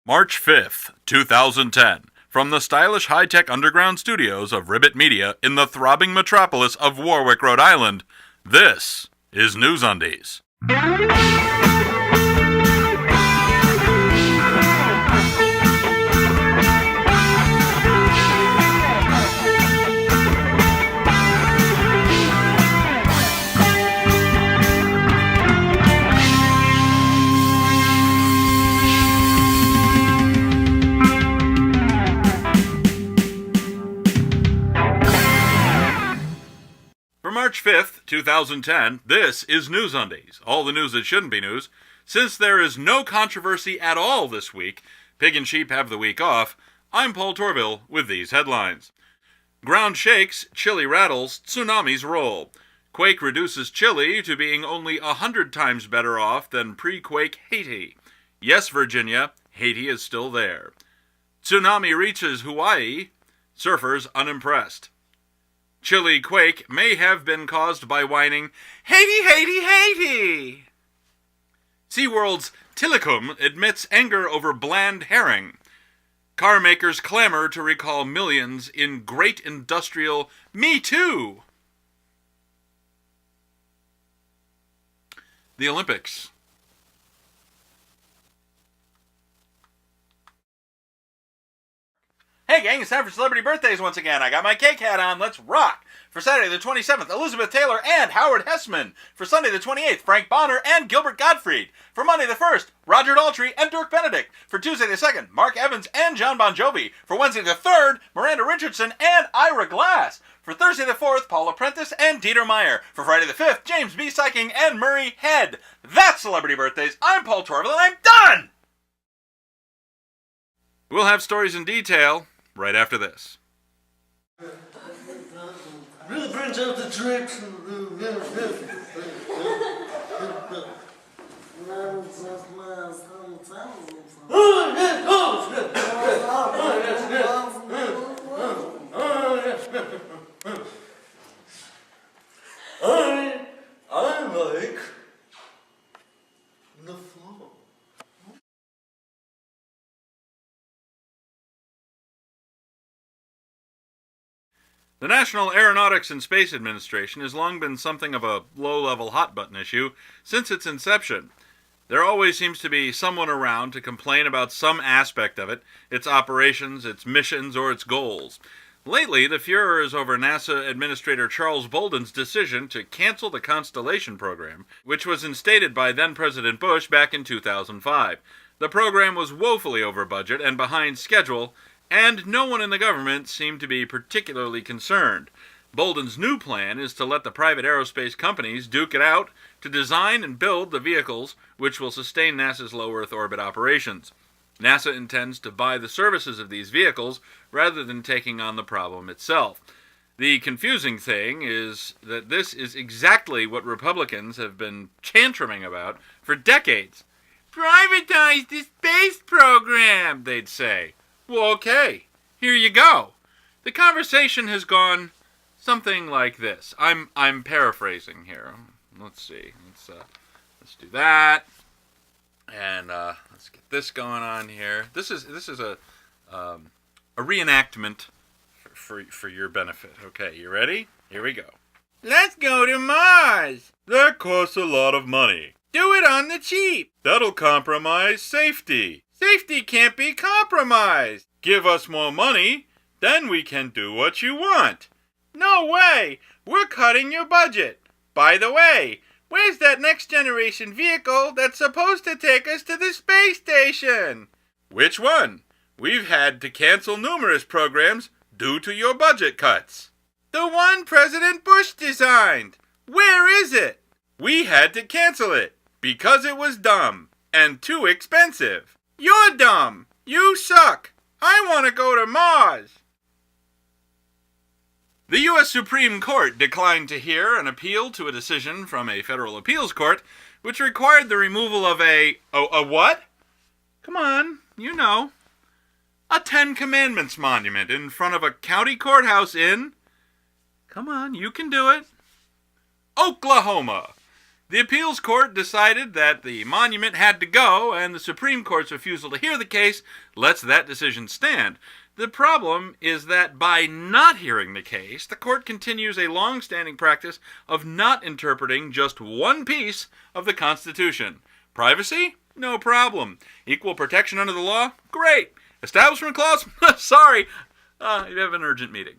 March 5th, 2010, from the stylish high-tech underground studios of Ribbit Media in the throbbing metropolis of Warwick, Rhode Island, this is NewsUndies. For March 5th, 2010, this is NewsUndies, all the news that shouldn't be news. Since there is no controversy at all this week, pig and sheep have the week off, I'm Paul Torville with these headlines. Ground shakes, Chile rattles, tsunamis roll. Quake reduces Chile to being only 100 times better off than pre-quake Haiti. Yes, Virginia, Haiti is still there. Tsunami reaches Hawaii, surfers unimpressed. Chile quake may have been caused by whining, Haiti, Haiti, Haiti! SeaWorld's Tilikum admits anger over bland herring. Car makers clamor to recall millions in great industrial Me Too! The Olympics. Hey gang, it's time for celebrity birthdays once again. I got my cake hat on, let's rock! For Saturday the 27th, Elizabeth Taylor and Howard Hessman. For Sunday the 28th, Frank Bonner and Gilbert Gottfried. For Monday the 1st, Roger Daltrey and Dirk Benedict. For Tuesday the 2nd, Mark Evans and John Bon Jovi. For Wednesday the 3rd, Miranda Richardson and Ira Glass. For Thursday the 4th, Paula Prentice and Dieter Meyer. For Friday the 5th, James B. Syking and Murray Head. That's celebrity birthdays. I'm Paul Torville and I'm done! We'll have stories in detail right after this. Really brings out the tricks. I like the floor. The National Aeronautics and Space Administration has long been something of a low-level hot-button issue since its inception. There always seems to be someone around to complain about some aspect of it, its operations, its missions, or its goals. Lately, the furor is over NASA Administrator Charles Bolden's decision to cancel the Constellation program, which was instated by then-President Bush back in 2005. The program was woefully over budget and behind schedule, and no one in the government seemed to be particularly concerned. Bolden's new plan is to let the private aerospace companies duke it out to design and build the vehicles which will sustain NASA's low Earth orbit operations. NASA intends to buy the services of these vehicles rather than taking on the problem itself. The confusing thing is that this is exactly what Republicans have been tantruming about for decades. Privatize the space program, they'd say. Well, okay, here you go. The conversation has gone something like this. I'm paraphrasing here. Let's see. Let's do that, and let's get this going on here. This is a reenactment for your benefit. Okay, you ready? Here we go. Let's go to Mars. That costs a lot of money. Do it on the cheap. That'll compromise safety. Safety can't be compromised. Give us more money, then we can do what you want. No way! We're cutting your budget. By the way, where's that next generation vehicle that's supposed to take us to the space station? Which one? We've had to cancel numerous programs due to your budget cuts. The one President Bush designed. Where is it? We had to cancel it because it was dumb and too expensive. You're dumb. You suck. I want to go to Mars. The U.S. Supreme Court declined to hear an appeal to a decision from a federal appeals court which required the removal of a what? Come on, you know. A Ten Commandments monument in front of a county courthouse in... Come on, you can do it. Oklahoma. The appeals court decided that the monument had to go, and the Supreme Court's refusal to hear the case lets that decision stand. The problem is that by not hearing the case, the court continues a long-standing practice of not interpreting just one piece of the Constitution. Privacy? No problem. Equal protection under the law? Great. Establishment Clause? Sorry. You have an urgent meeting.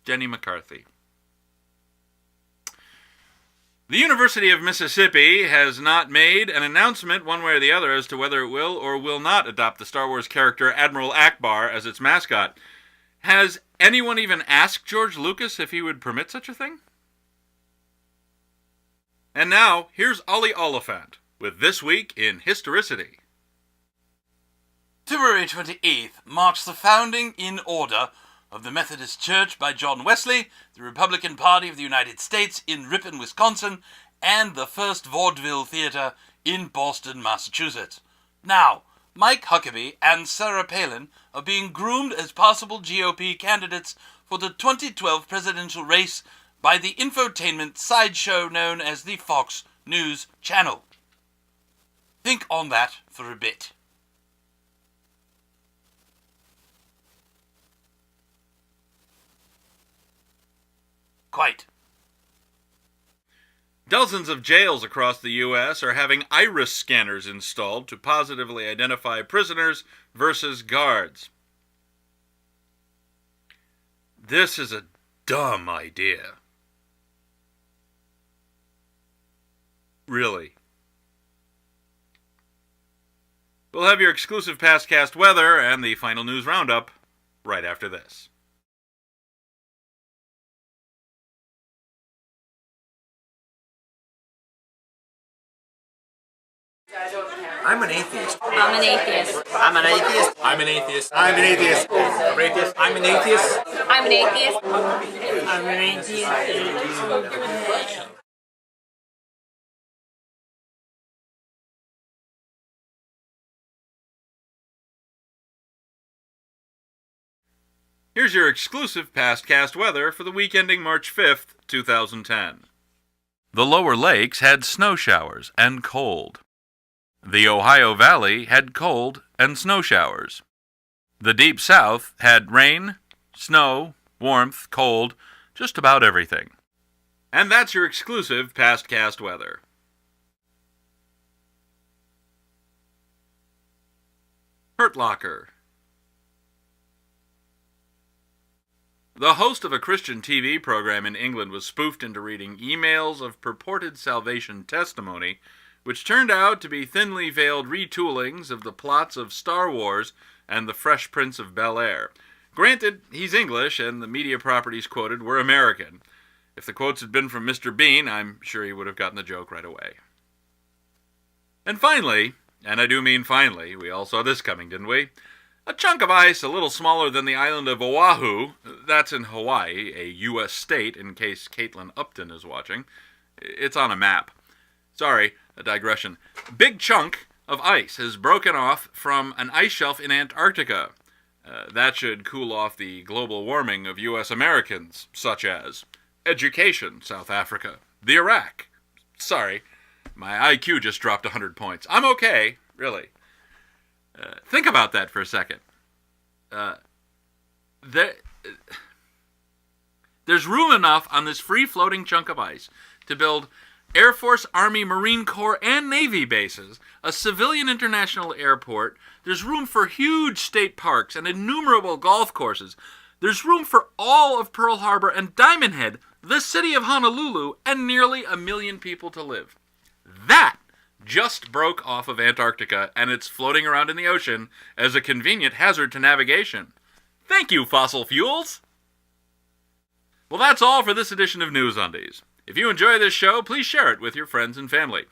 Jenny McCarthy. The University of Mississippi has not made an announcement one way or the other as to whether it will or will not adopt the Star Wars character Admiral Ackbar as its mascot. Has anyone even asked George Lucas if he would permit such a thing? And now, here's Ollie Oliphant with This Week in Historicity. February 28th marks the founding in order of the Methodist Church by John Wesley, the Republican Party of the United States in Ripon, Wisconsin, and the first vaudeville theater in Boston, Massachusetts. Now, Mike Huckabee and Sarah Palin are being groomed as possible GOP candidates for the 2012 presidential race by the infotainment sideshow known as the Fox News Channel. Think on that for a bit. Quite. Dozens of jails across the U.S. are having iris scanners installed to positively identify prisoners versus guards. This is a dumb idea. Really. We'll have your exclusive pastcast weather and the final news roundup right after this. I'm an atheist. I'm an atheist. I'm an atheist. I'm an atheist. I'm an atheist. I'm an atheist. I'm an atheist. I'm an atheist. Here's your exclusive pastcast weather for the week ending March 5th, 2010. The lower lakes had snow showers and cold. The Ohio Valley had cold and snow showers. The Deep South had rain, snow, warmth, cold, just about everything. And that's your exclusive pastcast weather. Hurt Locker. The host of a Christian TV program in England was spoofed into reading emails of purported salvation testimony, which turned out to be thinly veiled retoolings of the plots of Star Wars and The Fresh Prince of Bel-Air. Granted, he's English, and the media properties quoted were American. If the quotes had been from Mr. Bean, I'm sure he would have gotten the joke right away. And finally, and I do mean finally, we all saw this coming, didn't we? A chunk of ice a little smaller than the island of Oahu, that's in Hawaii, a U.S. state, in case Caitlin Upton is watching. It's on a map. Sorry, a digression. Big chunk of ice has broken off from an ice shelf in Antarctica. That should cool off the global warming of U.S. Americans, such as education, South Africa, the Iraq. Sorry, my IQ just dropped 100 points. I'm okay, really. Think about that for a second. There's room enough on this free-floating chunk of ice to build Air Force, Army, Marine Corps, and Navy bases, a civilian international airport. There's room for huge state parks and innumerable golf courses. There's room for all of Pearl Harbor and Diamond Head, the city of Honolulu, and nearly 1 million people to live. That just broke off of Antarctica, and it's floating around in the ocean as a convenient hazard to navigation. Thank you, fossil fuels! Well, that's all for this edition of NewsUndies. If you enjoy this show, please share it with your friends and family.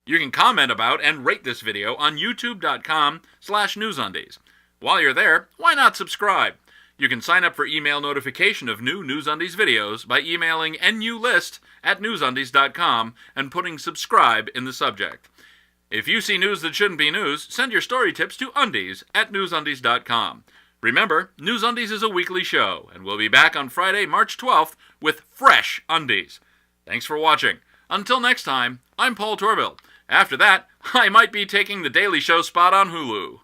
You can comment about and rate this video on youtube.com/newsundies. While you're there, why not subscribe? You can sign up for email notification of new NewsUndies videos by emailing nulist@newsundies.com and putting subscribe in the subject. If you see news that shouldn't be news, send your story tips to undies@newsundies.com. Remember, News Undies is a weekly show, and we'll be back on Friday, March 12th with fresh undies. Thanks for watching. Until next time, I'm Paul Torville. After that, I might be taking the Daily Show spot on Hulu.